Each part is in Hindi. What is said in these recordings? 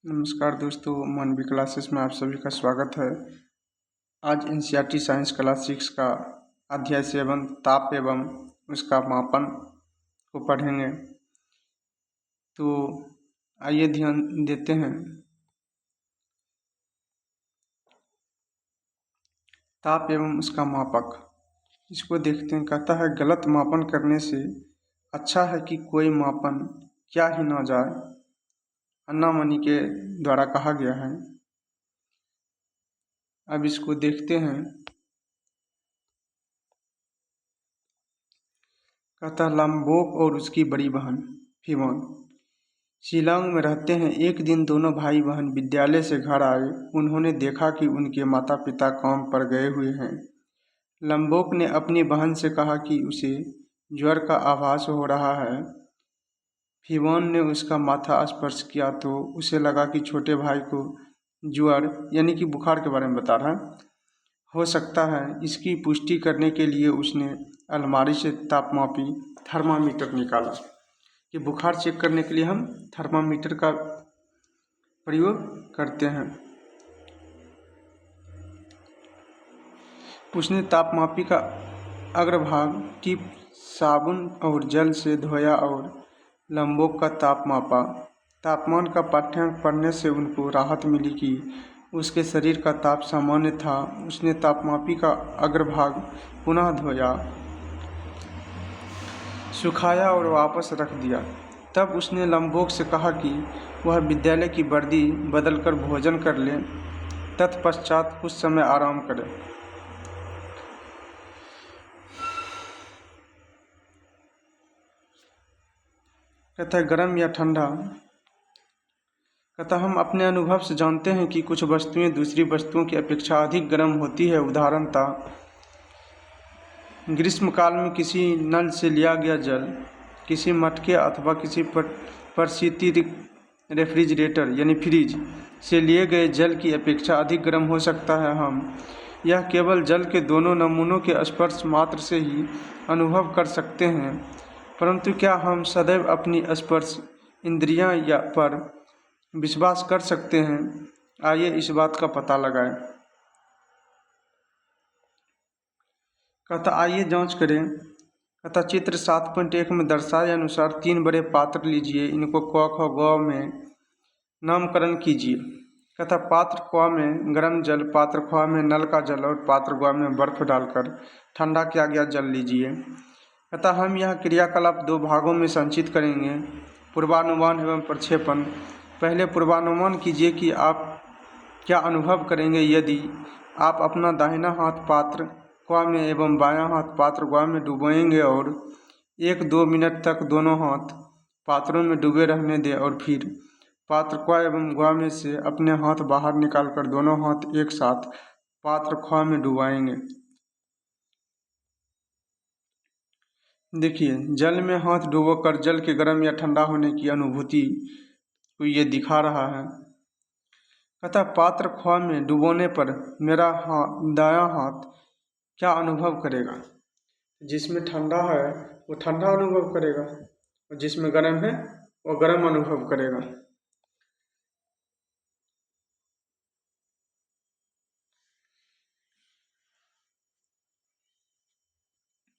नमस्कार दोस्तों, मानवी क्लासेस में आप सभी का स्वागत है। आज एनसीईआरटी साइंस क्लास 6 का अध्याय 7 ताप एवं उसका मापन को पढ़ेंगे। तो आइए ध्यान देते हैं। ताप एवं उसका मापक, इसको देखते हैं। कहता है, गलत मापन करने से अच्छा है कि कोई मापन क्या ही ना जाए। अन्ना मनी के द्वारा कहा गया है। अब इसको देखते हैं। कहता, लंबोक और उसकी बड़ी बहन फिवोन शिलांग में रहते हैं। एक दिन दोनों भाई बहन विद्यालय से घर आए। उन्होंने देखा कि उनके माता पिता काम पर गए हुए हैं। लंबोक ने अपनी बहन से कहा कि उसे ज्वर का आभास हो रहा है। फिवोन ने उसका माथा स्पर्श किया तो उसे लगा कि छोटे भाई को ज्वर यानी कि बुखार के बारे में बता रहा है हो सकता है। इसकी पुष्टि करने के लिए उसने अलमारी से तापमापी थर्मामीटर निकाला कि बुखार चेक करने के लिए हम थर्मामीटर का प्रयोग करते हैं। उसने तापमापी का अग्रभाग टिप साबुन और जल से धोया और लंबोक का ताप मापा। तापमान का पाठ्यांक पढ़ने से उनको राहत मिली कि उसके शरीर का ताप सामान्य था। उसने तापमापी का अग्रभाग पुनः धोया, सुखाया और वापस रख दिया। तब उसने लंबोक से कहा कि वह विद्यालय की वर्दी बदलकर भोजन कर ले, तत्पश्चात कुछ समय आराम करे। कहता है, गर्म या ठंडा। कहता, हम अपने अनुभव से जानते हैं कि कुछ वस्तुएं दूसरी वस्तुओं की अपेक्षा अधिक गर्म होती है। उदाहरणतः ग्रीष्मकाल में किसी नल से लिया गया जल किसी मटके अथवा किसी परिस्थिति रेफ्रिजरेटर यानी फ्रिज से लिए गए जल की अपेक्षा अधिक गर्म हो सकता है। हम यह केवल जल के दोनों नमूनों के स्पर्श मात्र से ही अनुभव कर सकते हैं, परंतु क्या हम सदैव अपनी स्पर्श इंद्रियां या पर विश्वास कर सकते हैं? आइए इस बात का पता लगाएं। कहता, आइए जांच करें। कहता, चित्र 7.1 में दर्शाए अनुसार 3 बड़े पात्र लीजिए। इनको क, ख, ग में नामकरण कीजिए। कहता, पात्र क में गर्म जल, पात्र ख में नल का जल और पात्र ग में बर्फ डालकर ठंडा किया गया जल लीजिए। कहता, हम यह क्रियाकलाप 2 भागों में संचित करेंगे, पूर्वानुमान एवं प्रक्षेपण। पहले पूर्वानुमान कीजिए कि आप क्या अनुभव करेंगे यदि आप अपना दाहिना हाथ पात्र क में एवं बायां हाथ पात्र ग में डुबोएंगे और 1-2 मिनट तक दोनों हाथ पात्रों में डूबे रहने दें और फिर पात्र क एवं ग में से अपने हाथ बाहर निकालकर दोनों हाथ एक साथ पात्र ख में डुबाएंगे। देखिए, जल में हाथ डुबोकर जल के गर्म या ठंडा होने की अनुभूति को ये दिखा रहा है। कहता, पात्र ख में डुबोने पर मेरा दायां हाथ क्या अनुभव करेगा? जिसमें ठंडा है वो ठंडा अनुभव करेगा और जिसमें गर्म है वो गर्म अनुभव करेगा।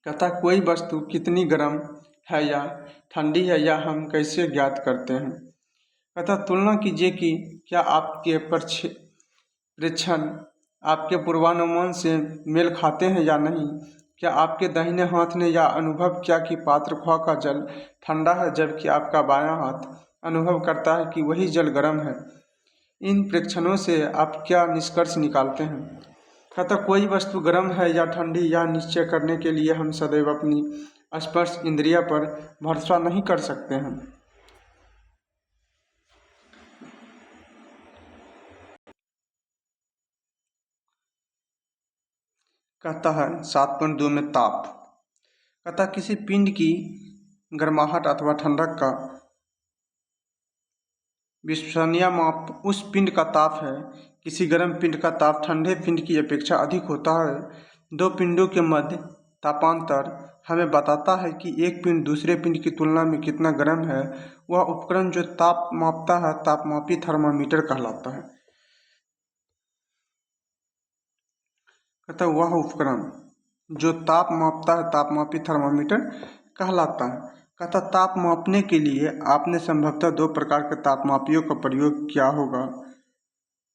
कहता, कोई वस्तु कितनी गर्म है या ठंडी है या हम कैसे ज्ञात करते हैं? कहता, तुलना कीजिए कि क्या आपके प्रेक्षण आपके पूर्वानुमान से मेल खाते हैं या नहीं। क्या आपके दाहिने हाथ ने यह अनुभव किया कि पात्र ख का जल ठंडा है, जबकि आपका बायां हाथ अनुभव करता है कि वही जल गर्म है। इन प्रेक्षणों से आप क्या निष्कर्ष निकालते हैं? कहता, कोई वस्तु गर्म है या ठंडी यह निश्चय करने के लिए हम सदैव अपनी स्पर्श इंद्रिय पर भरोसा नहीं कर सकते हैं। कहता है 7.2 में ताप। कहता, किसी पिंड की गर्माहट अथवा ठंडक का विश्वसनीय माप उस पिंड का ताप है। किसी गर्म पिंड का ताप ठंडे पिंड की अपेक्षा अधिक होता है। 2 पिंडों के मध्य तापांतर हमें बताता है कि एक पिंड दूसरे पिंड की तुलना में कितना गर्म है वह उपकरण जो ताप मापता है तापमापी थर्मामीटर कहलाता है। कहता है वह उपकरण जो ताप मापता है तापमापी थर्मामीटर कहलाता है। कहता ताप मापने के लिए आपने संभवतः दो प्रकार के तापमापियों का प्रयोग किया होगा,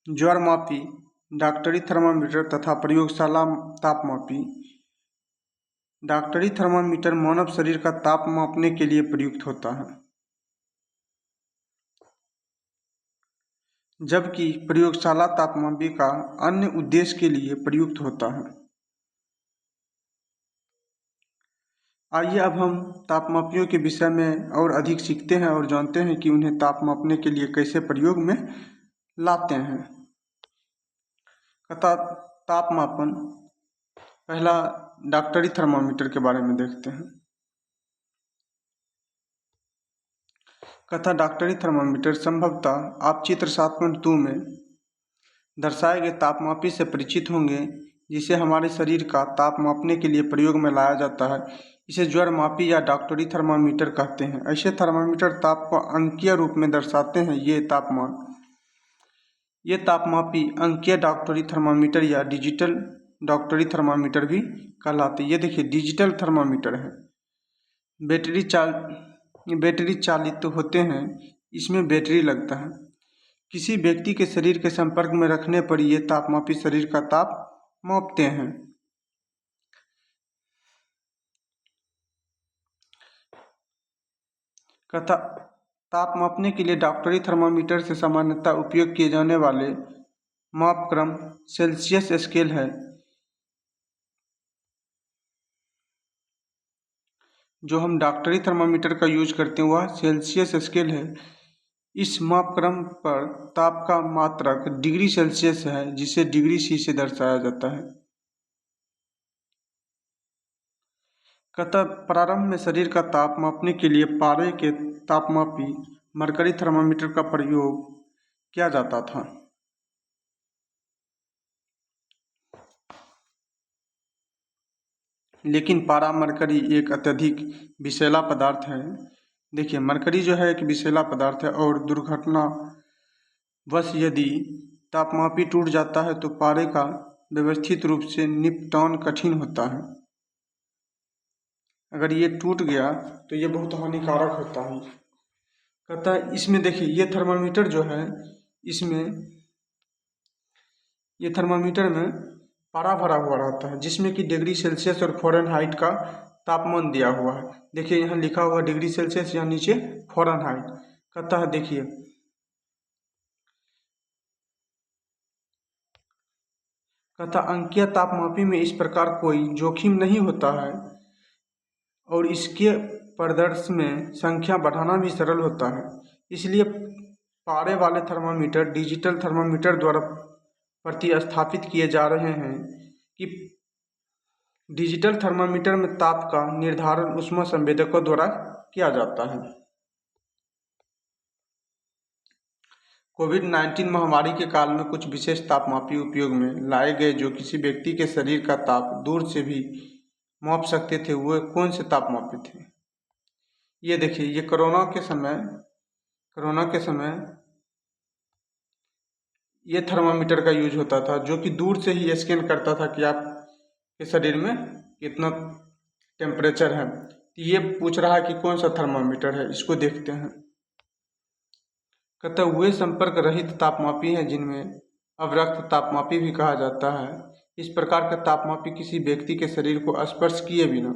ज्वरमापी डॉक्टरी थर्मामीटर तथा प्रयोगशाला तापमापी। डॉक्टरी थर्मामीटर मानव शरीर का ताप मापने के लिए प्रयुक्त होता है, जबकि प्रयोगशाला तापमापी का अन्य उद्देश्य के लिए प्रयुक्त होता है। आइए अब हम तापमापियों के विषय में और अधिक सीखते हैं और जानते हैं कि उन्हें ताप मापने के लिए कैसे प्रयोग में लाते हैं। कहता तापमापन, पहला डॉक्टरी थर्मामीटर के बारे में देखते हैं। कहता डॉक्टरी थर्मामीटर संभवतः आप चित्र 7.2 में दर्शाए गए तापमापी से परिचित होंगे, जिसे हमारे शरीर का ताप मापने के लिए प्रयोग में लाया जाता है। इसे ज्वरमापी या डॉक्टरी थर्मामीटर कहते हैं। ऐसे थर्मामीटर ताप को अंकीय रूप में दर्शाते हैं। ये तापमापी अंकीय डॉक्टरी थर्मामीटर या डिजिटल डॉक्टरी थर्मामीटर भी कहलाते हैं। ये देखिए डिजिटल थर्मामीटर है, बैटरी चालित होते हैं, इसमें बैटरी लगता है। किसी व्यक्ति के शरीर के संपर्क में रखने पर ये तापमापी शरीर का ताप मापते हैं। कहता ताप मापने के लिए डॉक्टरी थर्मामीटर से सामान्यतः उपयोग किए जाने वाले मापक्रम सेल्सियस स्केल है। जो हम डॉक्टरी थर्मामीटर का यूज करते हैं वह सेल्सियस स्केल है। इस मापक्रम पर ताप का मात्रक डिग्री सेल्सियस है, जिसे डिग्री सी से दर्शाया जाता है। कहता प्रारंभ में शरीर का ताप मापने के लिए पारे के तापमापी मरकरी थर्मामीटर का प्रयोग किया जाता था। लेकिन पारा मरकरी एक अत्यधिक विषैला पदार्थ है। देखिए मरकरी जो है एक विषैला पदार्थ है और दुर्घटनावश यदि तापमापी टूट जाता है तो पारे का व्यवस्थित रूप से निपटान कठिन होता है। अगर ये टूट गया तो ये बहुत हानिकारक होता है। कहता है इसमें देखिए ये थर्मामीटर जो है इसमें ये थर्मामीटर में पारा भरा हुआ रहता है, जिसमें कि डिग्री सेल्सियस और फ़ारेनहाइट का तापमान दिया हुआ है। देखिए यहाँ लिखा हुआ डिग्री सेल्सियस, यहाँ नीचे फ़ारेनहाइट। कहता है देखिए कहता अंकीय तापमापी में इस प्रकार कोई जोखिम नहीं होता है और इसके प्रदर्शन में संख्या बढ़ाना भी सरल होता है। इसलिए पारे वाले थर्मामीटर डिजिटल थर्मामीटर द्वारा प्रतिस्थापित किए जा रहे हैं कि डिजिटल थर्मामीटर में ताप का निर्धारण ऊष्मा संवेदकों द्वारा किया जाता है। कोविड-19 महामारी के काल में कुछ विशेष तापमापी उपयोग में लाए गए जो किसी व्यक्ति के शरीर का ताप दूर से भी माप सकते थे। वो कौन से तापमापी थे? ये देखिए ये कोरोना के समय ये थर्मामीटर का यूज होता था, जो कि दूर से ही स्कैन करता था कि आपके शरीर में कितना टेम्परेचर है। ये पूछ रहा है कि कौन सा थर्मामीटर है, इसको देखते हैं। कहता हुए संपर्क रहित तापमापी हैं, जिनमें अवरक्त तापमापी भी कहा जाता है। इस प्रकार का तापमापी किसी व्यक्ति के शरीर को स्पर्श किए बिना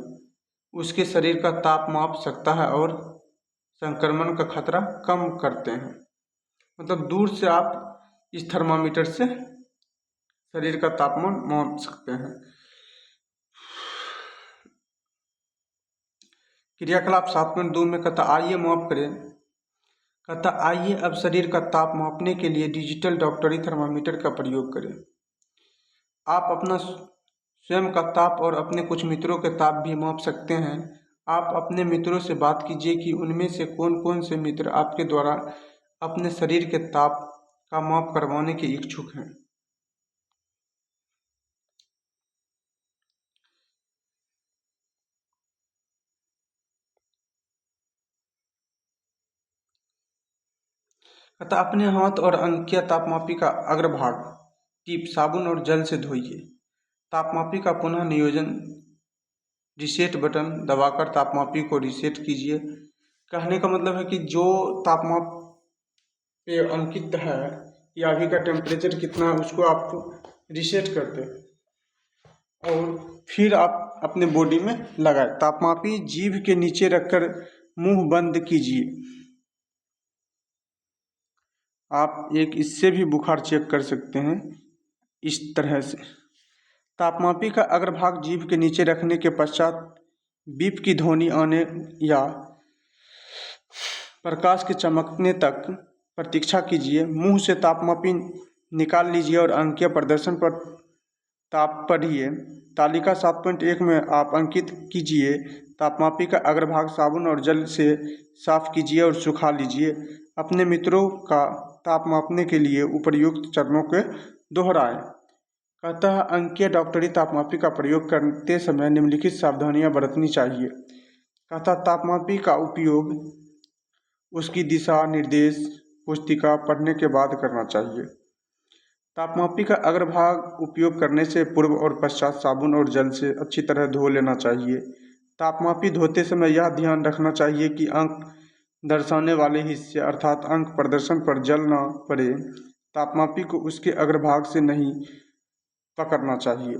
उसके शरीर का ताप माप सकता है और संक्रमण का खतरा कम करते हैं। मतलब दूर से आप इस थर्मामीटर से शरीर का तापमान माप सकते हैं। क्रियाकलाप 7.2 में कहता आइए माप करें। कहता आइए अब शरीर का ताप मापने के लिए डिजिटल डॉक्टरी थर्मामीटर का प्रयोग करें। आप अपना स्वयं का ताप और अपने कुछ मित्रों के ताप भी माप सकते हैं। आप अपने मित्रों से बात कीजिए कि उनमें से कौन कौन से मित्र आपके द्वारा अपने शरीर के ताप का माप करवाने के इच्छुक हैं। अतः अपने हाथ और अंकीय तापमापी का अग्रभाग टिप साबुन और जल से धोइए। तापमापी का पुनः नियोजन रिसेट बटन दबाकर तापमापी को रिसेट कीजिए। कहने का मतलब है कि जो तापमाप पे अंकित है या अभी का टेम्परेचर कितना है उसको आप रिसेट कर दें और फिर आप अपने बॉडी में लगाए। तापमापी जीभ के नीचे रखकर मुंह बंद कीजिए। आप एक इससे भी बुखार चेक कर सकते हैं इस तरह से। तापमापी का अग्रभाग जीभ के नीचे रखने के पश्चात बीप की ध्वनि आने या प्रकाश के चमकने तक प्रतीक्षा कीजिए। मुंह से तापमापी निकाल लीजिए और अंकीय प्रदर्शन पर ताप पढ़िए। तालिका 7.1 में आप अंकित कीजिए। तापमापी का अग्रभाग साबुन और जल से साफ कीजिए और सुखा लीजिए। अपने मित्रों का ताप मापने के लिए उपर्युक्त चरणों के दोहराएं। कहता है अंकीय डॉक्टरी तापमापी का प्रयोग करते समय निम्नलिखित सावधानियां बरतनी चाहिए। कहता तापमापी का उपयोग उसकी दिशा निर्देश पुस्तिका पढ़ने के बाद करना चाहिए। तापमापी का अग्रभाग उपयोग करने से पूर्व और पश्चात साबुन और जल से अच्छी तरह धो लेना चाहिए। तापमापी धोते समय यह ध्यान रखना चाहिए कि अंक दर्शाने वाले हिस्से अर्थात अंक प्रदर्शन पर जल न पड़े। तापमापी को उसके अग्रभाग से नहीं पकड़ना चाहिए।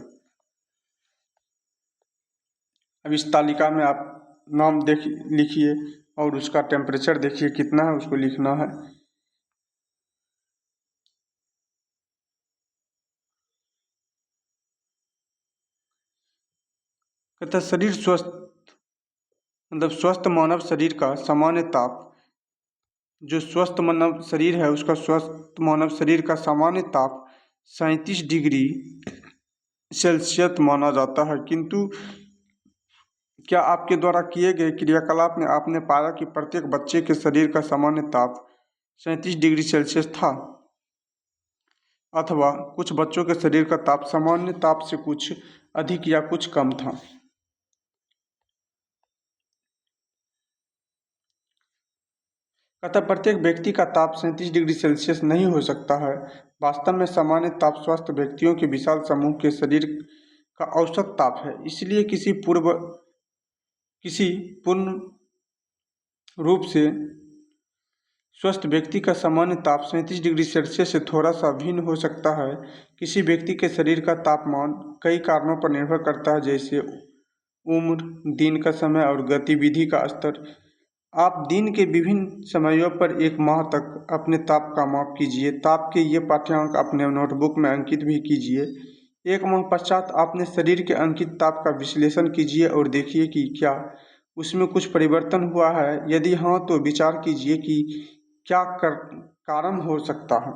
अब इस तालिका में आप नाम लिखिए और उसका टेम्परेचर देखिए कितना है, उसको लिखना है। कहता शरीर स्वस्थ मतलब स्वस्थ मानव शरीर का सामान्य ताप, जो स्वस्थ मानव शरीर है उसका स्वस्थ मानव शरीर का सामान्य ताप 37 डिग्री सेल्सियस माना जाता है। किंतु क्या आपके द्वारा किए गए क्रियाकलाप में आपने पाया कि प्रत्येक बच्चे के शरीर का सामान्य ताप 37 डिग्री सेल्सियस था, अथवा कुछ बच्चों के शरीर का ताप सामान्य ताप से कुछ अधिक या कुछ कम था। अतः प्रत्येक व्यक्ति का ताप 37 डिग्री सेल्सियस नहीं हो सकता है। वास्तव में सामान्य ताप स्वस्थ व्यक्तियों के विशाल समूह के शरीर का औसत ताप है। इसलिए किसी पूर्ण रूप से स्वस्थ व्यक्ति का सामान्य ताप 37 डिग्री सेल्सियस से थोड़ा सा भिन्न हो सकता है। किसी व्यक्ति के शरीर का तापमान कई कारणों पर निर्भर करता है, जैसे उम्र, दिन का समय और गतिविधि का स्तर। आप दिन के विभिन्न समयों पर एक माह तक अपने ताप का माप कीजिए। ताप के ये पाठ्यांक अपने नोटबुक में अंकित भी कीजिए। एक माह पश्चात अपने शरीर के अंकित ताप का विश्लेषण कीजिए और देखिए कि क्या उसमें कुछ परिवर्तन हुआ है। यदि हाँ, तो विचार कीजिए कि क्या कारण हो सकता है।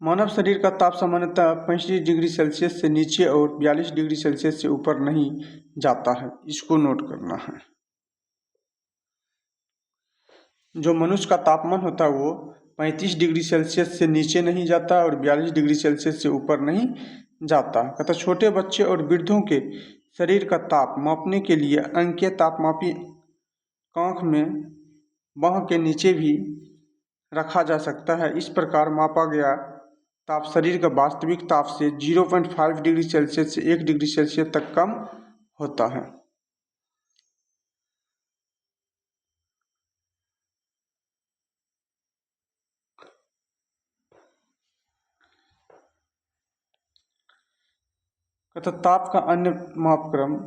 मानव शरीर का ताप सामान्यतः 35 डिग्री सेल्सियस से नीचे और 42 डिग्री सेल्सियस से ऊपर नहीं जाता है। इसको नोट करना है। जो मनुष्य का तापमान होता है वो 35 डिग्री सेल्सियस से नीचे नहीं जाता और 42 डिग्री सेल्सियस से ऊपर नहीं जाता। अतः छोटे बच्चे और वृद्धों के शरीर का ताप मापने के लिए अंकीय तापमापी कांख में बांह के नीचे भी रखा जा सकता है। इस प्रकार मापा गया ताप शरीर का वास्तविक ताप से 0.5 डिग्री सेल्सियस से 1 डिग्री सेल्सियस तक कम होता है। अतः ताप का अन्य मापक्रम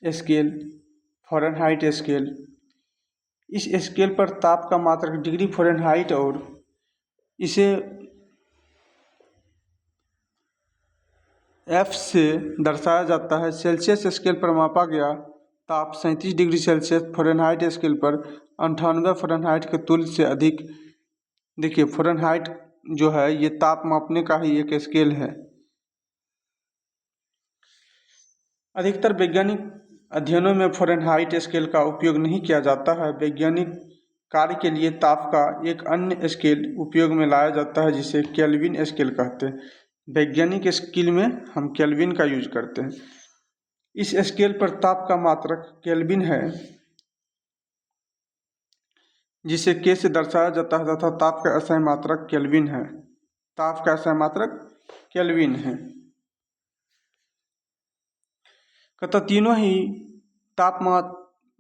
स्केल फ़ारेनहाइट स्केल। इस स्केल पर ताप का मात्रक डिग्री फ़ारेनहाइट और इसे F से दर्शाया जाता है। सेल्सियस स्केल पर मापा गया ताप 37 डिग्री सेल्सियस, फ़ारेनहाइट स्केल पर 98 फ़ारेनहाइट के तुल्य से अधिक। देखिए फ़ारेनहाइट जो है ये ताप मापने का ही एक स्केल है। अधिकतर वैज्ञानिक अध्ययनों में फ़ारेनहाइट स्केल का उपयोग नहीं किया जाता है। वैज्ञानिक कार्य के लिए ताप का एक अन्य स्केल उपयोग में लाया जाता है जिसे केल्विन स्केल कहते हैं। वैज्ञानिक स्केल में हम केल्विन का यूज करते हैं। इस स्केल पर ताप का मात्रक केल्विन है, जिसे के से दर्शाया जाता है, तथा ताप का असहाय मात्रक केल्विन है। ताप का असहाय मात्रक केल्विन है। तीनों ही ताप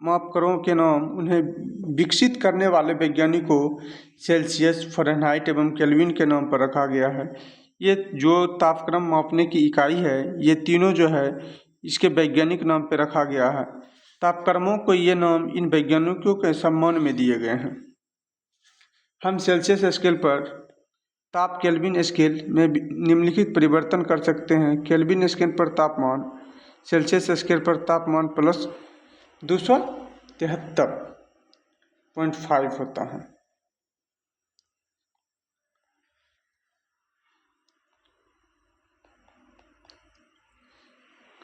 मापकरों के नाम उन्हें विकसित करने वाले वैज्ञानिकों सेल्सियस, फ़ारेनहाइट एवं केल्विन के नाम पर रखा गया है। ये जो तापक्रम मापने की इकाई है, ये तीनों जो है इसके वैज्ञानिक नाम पर रखा गया है। तापक्रमों को ये नाम इन वैज्ञानिकों के सम्मान में दिए गए हैं। हम सेल्सियस स्केल पर ताप केल्विन स्केल में निम्नलिखित परिवर्तन कर सकते हैं। केल्विन स्केल पर तापमान सेल्सियस स्केल पर तापमान प्लस 273.5 होता है।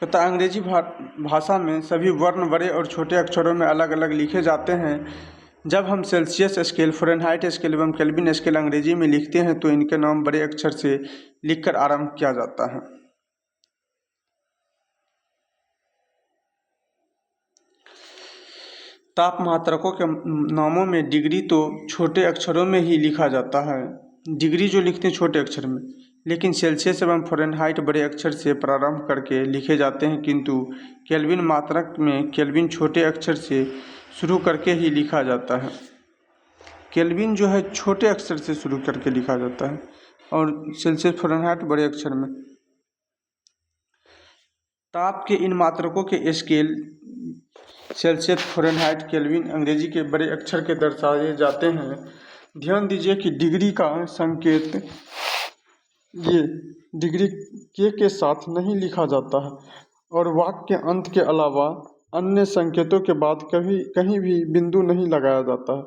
अंग्रेजी भाषा में सभी वर्ण बड़े और छोटे अक्षरों में अलग अलग लिखे जाते हैं। जब हम सेल्सियस स्केल, फ़ारेनहाइट स्केल एवं केल्विन स्केल अंग्रेजी में लिखते हैं तो इनके नाम बड़े अक्षर से लिखकर आरंभ किया जाता है। ताप मात्रकों के नामों में डिग्री तो छोटे अक्षरों में ही लिखा जाता है, डिग्री जो लिखते हैं छोटे अक्षर में, लेकिन सेल्सियस एवं फ़ारेनहाइट बड़े अक्षर से प्रारंभ करके लिखे जाते हैं, किंतु केल्विन मात्रक में केल्विन छोटे अक्षर से शुरू करके ही लिखा जाता है। केल्विन जो है छोटे अक्षर से शुरू करके लिखा जाता है और सेल्सियस, फ़ारेनहाइट बड़े अक्षर में। ताप के इन मात्रकों के स्केल सेल्सियस, फ़ारेनहाइट, केल्विन अंग्रेजी के बड़े अक्षर के दर्शाए जाते हैं। ध्यान दीजिए कि डिग्री का संकेत ये डिग्री के साथ नहीं लिखा जाता है और वाक्य के अंत के अलावा अन्य संकेतों के बाद कहीं भी बिंदु नहीं लगाया जाता है।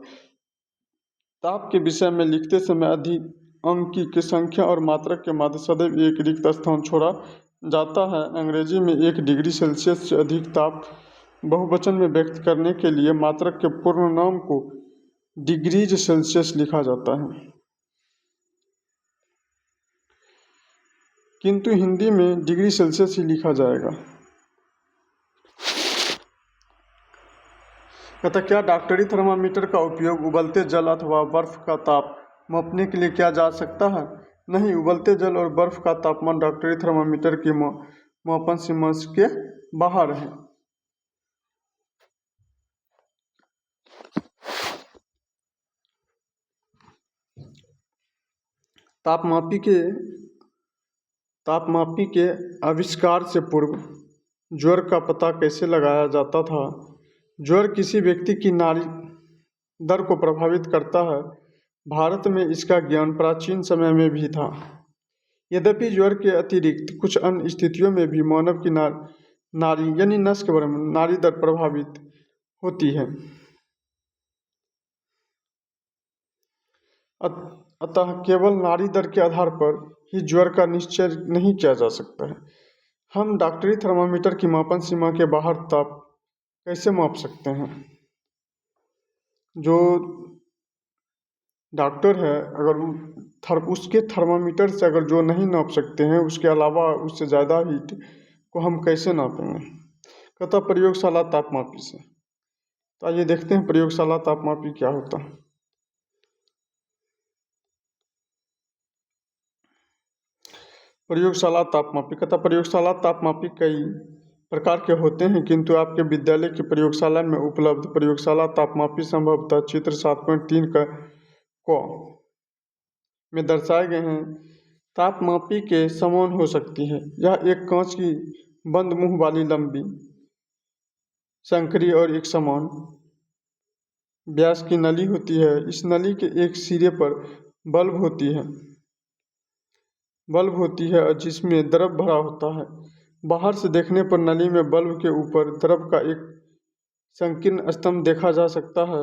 ताप के विषय में लिखते समय अधिक अंक की संख्या और मात्रक के मध्य सदैव एक रिक्त स्थान छोड़ा जाता है। अंग्रेजी में 1 डिग्री सेल्सियस से अधिक ताप बहुवचन में व्यक्त करने के लिए मात्रक के पूर्ण नाम को डिग्रीज सेल्सियस लिखा जाता है, किंतु हिंदी में डिग्री सेल्सियस ही लिखा जाएगा। क्या डॉक्टरी थर्मामीटर का उपयोग उबलते जल अथवा बर्फ का ताप मापने के लिए किया जा सकता है? नहीं, उबलते जल और बर्फ का तापमान डॉक्टरी थर्मामीटर की मापन सीमा के बाहर है। तापमापी के आविष्कार से पूर्व ज्वर का पता कैसे लगाया जाता था? ज्वर किसी व्यक्ति की नाड़ी दर को प्रभावित करता है। भारत में इसका ज्ञान प्राचीन समय में भी था। यद्यपि ज्वर के अतिरिक्त कुछ अन्य स्थितियों में भी मानव की नाड़ी यानी नस के बारे में नाड़ी दर प्रभावित होती है। अतः केवल नाड़ी दर के आधार पर ही ज्वर का निश्चय नहीं किया जा सकता है। हम डॉक्टरी थर्मामीटर की मापन सीमा के बाहर ताप कैसे माप सकते हैं? जो डॉक्टर है अगर उसके थर्मामीटर से अगर जो नहीं नाप सकते हैं, उसके अलावा उससे ज़्यादा हीट को हम कैसे नापेंगे? प्रयोगशाला तापमापी से। तो आइए देखते हैं प्रयोगशाला तापमापी क्या होता है। प्रयोगशाला तापमापी प्रयोगशाला तापमापी कई प्रकार के होते हैं, किंतु आपके विद्यालय की प्रयोगशाला में उपलब्ध प्रयोगशाला तापमापी संभवतः चित्र 7.3 में दर्शाए गए हैं तापमापी के समान हो सकती है। यह एक कांच की बंद मुंह वाली लंबी, संकरी और एक समान व्यास की नली होती है। इस नली के एक सिरे पर बल्ब होती है जिसमें द्रव भरा होता है। बाहर से देखने पर नली में बल्ब के ऊपर द्रव का एक संकीर्ण स्तंभ देखा जा सकता है।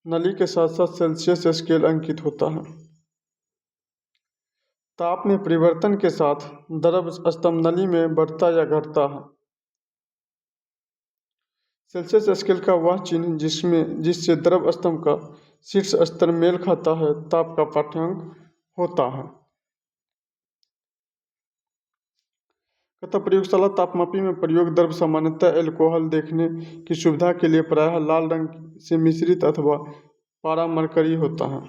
नली के साथ साथ सेल्सियस स्केल अंकित होता है। ताप में परिवर्तन के साथ द्रव स्तंभ नली में बढ़ता या घटता है। सेल्सियस स्केल का वह चिन्ह जिससे द्रव स्तंभ का शीर्ष स्तर मेल खाता है ताप का पाठ्यांक होता है। अतः प्रयोगशाला तापमापी में प्रयोग द्रव्य सामान्यतः अल्कोहल देखने की सुविधा के लिए प्रायः लाल रंग से मिश्रित अथवा पारा मरकरी होता है।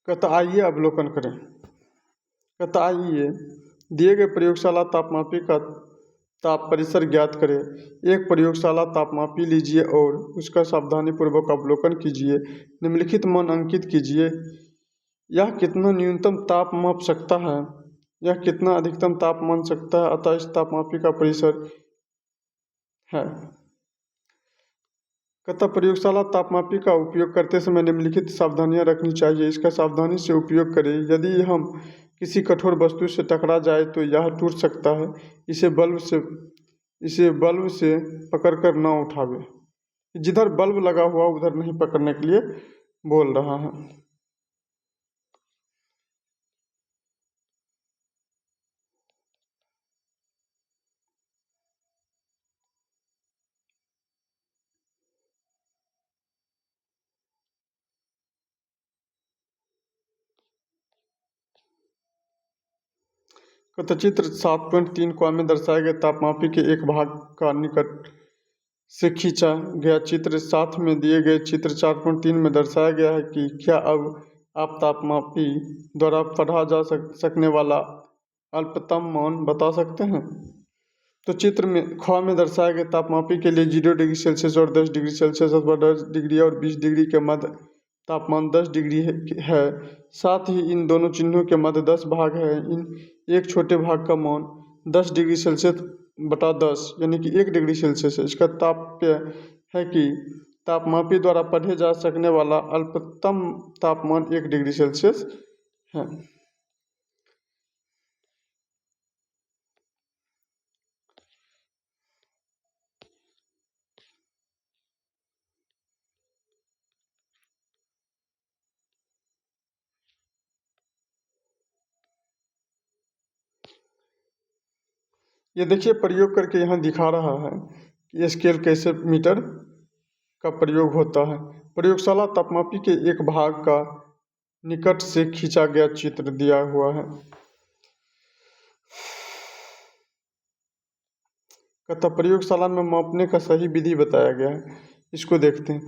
अतः आइए अवलोकन करें। अतः आइए दिए गए प्रयोगशाला तापमापी का ताप परिसर ज्ञात करें। एक प्रयोगशाला तापमापी लीजिए और उसका सावधानीपूर्वक अवलोकन कीजिए। निम्नलिखित मान अंकित कीजिए। यह कितना न्यूनतम ताप माप सकता है, यह कितना अधिकतम ताप मान सकता है, अतः इस तापमापी का परिसर है। अतः प्रयोगशाला तापमापी का उपयोग करते समय निम्नलिखित सावधानियां रखनी चाहिए। इसका सावधानी से उपयोग करें। यदि हम किसी कठोर वस्तु से टकरा जाए तो यह टूट सकता है। इसे बल्ब से पकड़कर न उठावे। जिधर बल्ब लगा हुआ उधर नहीं पकड़ने के लिए बोल रहा है। चित्र 7.3 क में दर्शाए गए तापमापी के एक भाग का निकट से खींचा गया चित्र 7 में दिए गए चित्र 4.3 में दर्शाया गया है कि क्या अब आप तापमापी द्वारा पढ़ा जा सकने वाला अल्पतम मान बता सकते हैं। तो चित्र में ख में दर्शाए गए तापमापी के लिए 0 डिग्री सेल्सियस और 10 डिग्री सेल्सियस अथवा 10 डिग्री और 20 डिग्री के मध्य तापमान 10 डिग्री है। साथ ही इन दोनों चिन्हों के मध्य 10 भाग है। इन एक छोटे भाग का मान 10 डिग्री सेल्सियस बटा 10 यानी कि 1 डिग्री सेल्सियस है। इसका तात्पर्य है कि तापमापी द्वारा पढ़े जा सकने वाला अल्पतम तापमान 1 डिग्री सेल्सियस है। ये देखिए प्रयोग करके यहाँ दिखा रहा है कि स्केल कैसे मीटर का प्रयोग होता है। प्रयोगशाला तापमापी के एक भाग का निकट से खींचा गया चित्र दिया हुआ है। कथा प्रयोगशाला में मापने का सही विधि बताया गया है। इसको देखते हैं।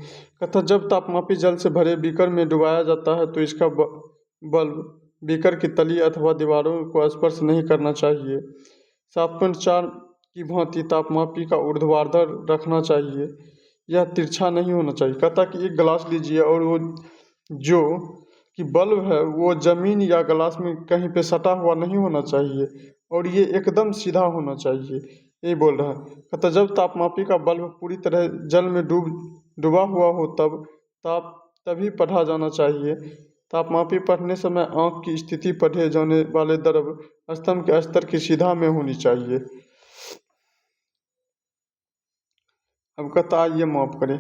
कथा जब तापमापी जल से भरे बीकर में डुबाया जाता है तो इसका बल्ब बीकर की तली अथवा दीवारों को स्पर्श नहीं करना चाहिए। 7.4 की भांति तापमापी का ऊर्ध्वाधर रखना चाहिए। यह तिरछा नहीं होना चाहिए। कहता कि एक गिलास लीजिए और वो जो कि बल्ब है वो जमीन या गिलास में कहीं पे सटा हुआ नहीं होना चाहिए और ये एकदम सीधा होना चाहिए। यही बोल रहा है। कहता जब तापमापी का बल्ब पूरी तरह जल में डूबा हुआ हो तभी पढ़ा जाना चाहिए। तापमापी पढ़ने समय आँख की स्थिति पढ़े जाने वाले द्रव्य स्तंभ के स्तर की सीधा में होनी चाहिए। अब कहता आइए माप करें।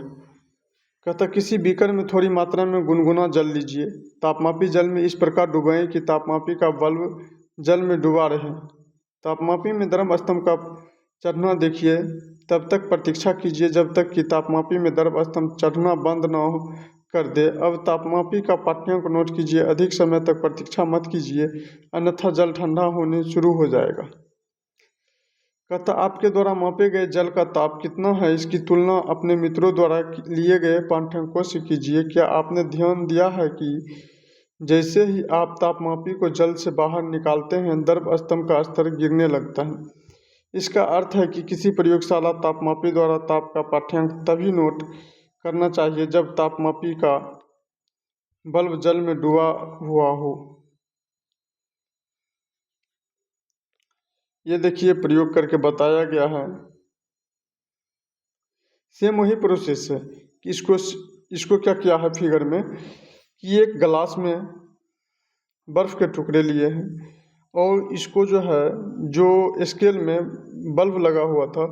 कहता किसी बीकर में थोड़ी मात्रा में गुनगुना जल लीजिए। तापमापी जल में इस प्रकार डुबाएं कि तापमापी का बल्ब जल में डूबा रहे। तापमापी में द्रव स्तंभ का चढ़ना देखिए। तब तक प्रतीक्षा कीजिए जब तक कि तापमापी में द्रव स्तंभ चढ़ना बंद न कर दे। अब तापमापी का पाठ्यांक नोट कीजिए। अधिक समय तक प्रतीक्षा मत कीजिए अन्यथा जल ठंडा होने शुरू हो जाएगा। कहता आपके द्वारा मापे गए जल का ताप कितना है इसकी तुलना अपने मित्रों द्वारा लिए गए पाठ्यांकों से कीजिए। क्या आपने ध्यान दिया है कि जैसे ही आप तापमापी को जल से बाहर निकालते हैं द्रव स्तंभ का स्तर गिरने लगता है। इसका अर्थ है कि किसी प्रयोगशाला तापमापी द्वारा ताप का पाठ्यांक तभी नोट करना चाहिए जब तापमापी का बल्ब जल में डूबा हुआ हो। ये देखिए प्रयोग करके बताया गया है। सेम वही प्रोसेस है कि इसको क्या किया है फिगर में कि एक गिलास में बर्फ़ के टुकड़े लिए हैं और इसको जो है जो स्केल में बल्ब लगा हुआ था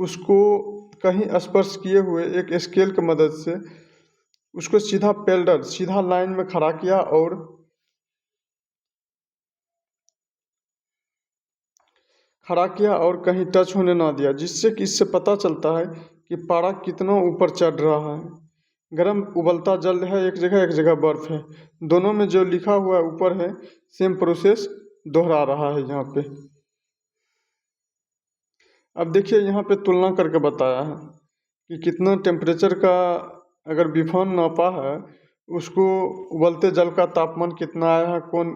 उसको कहीं स्पर्श किए हुए एक स्केल की मदद से उसको सीधा लाइन में खड़ा किया और कहीं टच होने ना दिया, जिससे कि इससे पता चलता है कि पारा कितना ऊपर चढ़ रहा है। गर्म उबलता जल है एक जगह बर्फ़ है। दोनों में जो लिखा हुआ ऊपर है सेम प्रोसेस दोहरा रहा है यहाँ पे। अब देखिए यहाँ पे तुलना करके बताया है कि कितना टेम्परेचर का अगर विफान नापा है, उसको उबलते जल का तापमान कितना आया है कौन,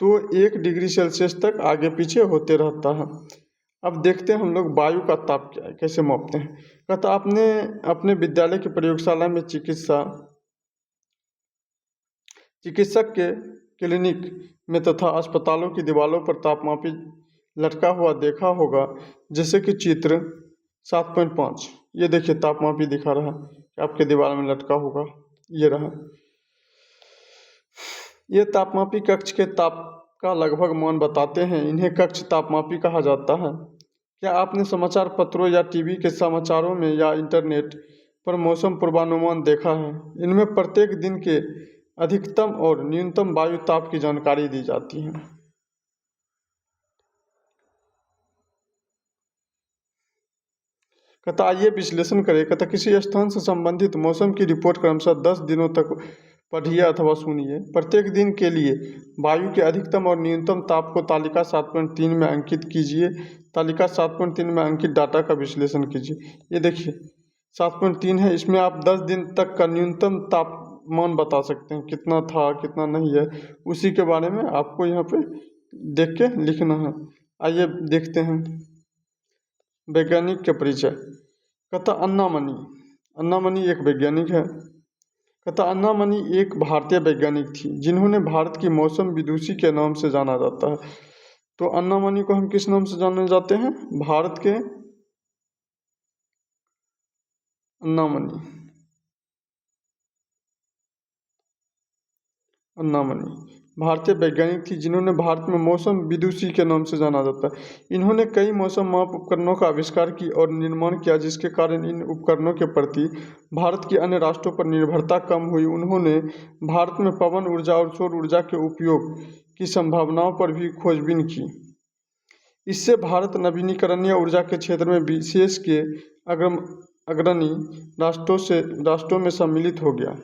तो 1 डिग्री सेल्सियस तक आगे पीछे होते रहता है। अब देखते हैं हम लोग वायु का ताप क्या है, कैसे मापते हैं। कहता आपने अपने विद्यालय की प्रयोगशाला में चिकित्सक के क्लिनिक में तथा अस्पतालों की दीवारों पर तापमापी लटका हुआ देखा होगा, जैसे कि चित्र 7.5। ये देखिए तापमापी दिखा रहा है, आपके दीवार में लटका होगा, ये रहा। ये तापमापी कक्ष के ताप का लगभग मान बताते हैं। इन्हें कक्ष तापमापी कहा जाता है। क्या आपने समाचार पत्रों या टीवी के समाचारों में या इंटरनेट पर मौसम पूर्वानुमान देखा है? इनमें प्रत्येक दिन के अधिकतम और न्यूनतम वायु ताप की जानकारी दी जाती है। कहता आइए विश्लेषण करें। कहता किसी स्थान से संबंधित मौसम की रिपोर्ट क्रमशः 10 दिनों तक पढ़िए अथवा सुनिए। प्रत्येक दिन के लिए वायु के अधिकतम और न्यूनतम ताप को तालिका 7.3 में अंकित कीजिए। तालिका 7.3 में अंकित डाटा का विश्लेषण कीजिए। ये देखिए 7.3 है, इसमें आप 10 दिन तक का न्यूनतम तापमान बता सकते हैं, कितना था कितना नहीं है, उसी के बारे में आपको यहाँ पे देख के लिखना है। आइए देखते हैं वैज्ञानिक के परिचय। कहता अन्ना मनी एक वैज्ञानिक है। कहता अन्ना मनी एक भारतीय वैज्ञानिक थी जिन्होंने भारत की मौसम विदुषी के नाम से जाना जाता है। तो अन्ना मनी को हम किस नाम से जाने जाते हैं? भारत के अन्ना मनी भारतीय वैज्ञानिक थी जिन्होंने भारत में मौसम विदुषी के नाम से जाना जाता है। इन्होंने कई मौसम माप उपकरणों का आविष्कार की और निर्माण किया, जिसके कारण इन उपकरणों के प्रति भारत की अन्य राष्ट्रों पर निर्भरता कम हुई। उन्होंने भारत में पवन ऊर्जा और सौर ऊर्जा के उपयोग की संभावनाओं पर भी खोजबीन की। इससे भारत नवीनीकरणीय ऊर्जा के क्षेत्र में विशेष के अग्रणी राष्ट्रों में सम्मिलित हो गया।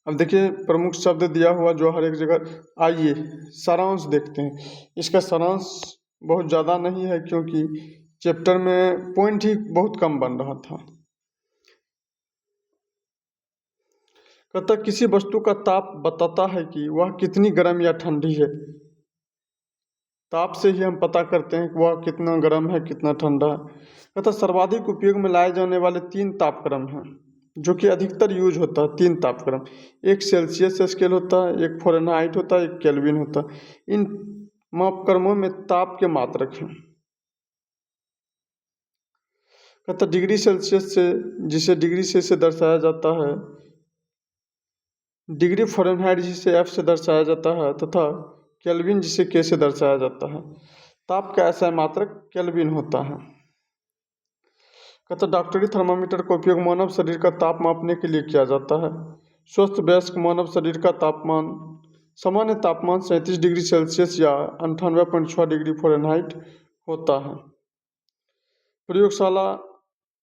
अब देखिए प्रमुख शब्द दिया हुआ जो हर एक जगह। आइए सारांश देखते हैं। इसका सारांश बहुत ज़्यादा नहीं है क्योंकि चैप्टर में पॉइंट ही बहुत कम बन रहा था। कहता किसी वस्तु का ताप बताता है कि वह कितनी गर्म या ठंडी है। ताप से ही हम पता करते हैं कि वह कितना गर्म है कितना ठंडा है। कहता सर्वाधिक उपयोग में लाए जाने वाले 3 तापक्रम हैं जो कि अधिकतर यूज होता है। 3 तापक्रम, एक सेल्सियस स्केल होता है, एक फ़ारेनहाइट होता है, एक केल्विन होता है। इन मापक्रमों में ताप के मात्रक हैं। कहता डिग्री सेल्सियस से, जिसे डिग्री से दर्शाया जाता है, डिग्री फ़ारेनहाइट जिसे F से दर्शाया जाता है, तथा केल्विन जिसे K से दर्शाया जाता है। ताप का ऐसा मात्रक केल्विन होता है। कहता डॉक्टरी थर्मामीटर का उपयोग मानव शरीर का ताप मापने के लिए किया जाता है। स्वस्थ वयस्क मानव शरीर का तापमान सामान्य तापमान 37 डिग्री सेल्सियस या 98.6 डिग्री फ़ारेनहाइट होता है। प्रयोगशाला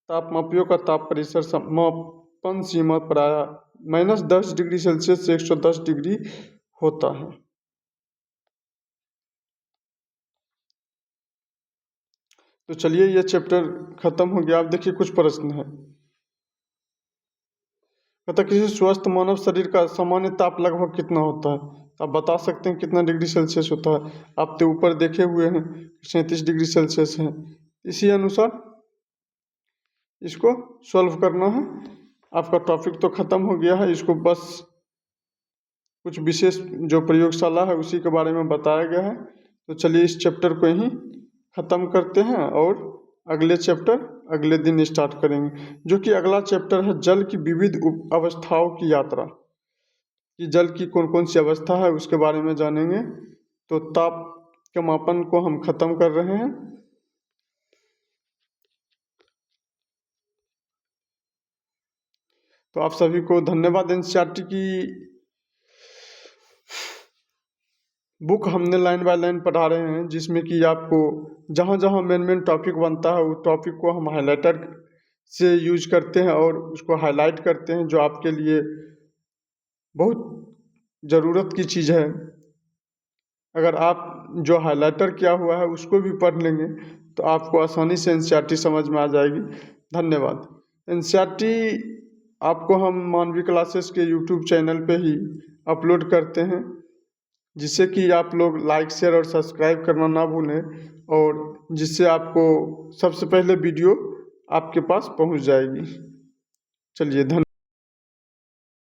तापमापियों का ताप परिसर मापन सीमा प्रायः -10 डिग्री सेल्सियस से 110 डिग्री होता है। तो चलिए ये चैप्टर खत्म हो गया। अब देखिए कुछ प्रश्न है। कहता किसी स्वस्थ मानव शरीर का सामान्य ताप लगभग कितना होता है? आप बता सकते हैं कितना डिग्री सेल्सियस होता है? आप तो ऊपर देखे हुए हैं 37 डिग्री सेल्सियस है। इसी अनुसार इसको सॉल्व करना है। आपका टॉपिक तो ख़त्म हो गया है। इसको बस कुछ विशेष जो प्रयोगशाला है उसी के बारे में बताया गया है। तो चलिए इस चैप्टर को यहीं ख़त्म करते हैं और अगले चैप्टर अगले दिन स्टार्ट करेंगे, जो कि अगला चैप्टर है जल की विविध अवस्थाओं की यात्रा। कि जल की कौन कौन सी अवस्था है उसके बारे में जानेंगे। तो ताप के मापन को हम ख़त्म कर रहे हैं। तो आप सभी को धन्यवाद। एनसीईआरटी की बुक हमने लाइन बाय लाइन पढ़ा रहे हैं, जिसमें कि आपको जहाँ जहाँ मेन टॉपिक बनता है उस टॉपिक को हम हाइलाइटर से यूज करते हैं और उसको हाईलाइट करते हैं, जो आपके लिए बहुत ज़रूरत की चीज़ है। अगर आप जो हाइलाइटर किया हुआ है उसको भी पढ़ लेंगे तो आपको आसानी से एनसीईआरटी समझ में आ जाएगी। धन्यवाद। एनसीईआरटी आपको हम मानवी क्लासेस के यूट्यूब चैनल पे ही अपलोड करते हैं, जिससे कि आप लोग लाइक शेयर और सब्सक्राइब करना ना भूलें, और जिससे आपको सबसे पहले वीडियो आपके पास पहुंच जाएगी। चलिए धन्यवाद।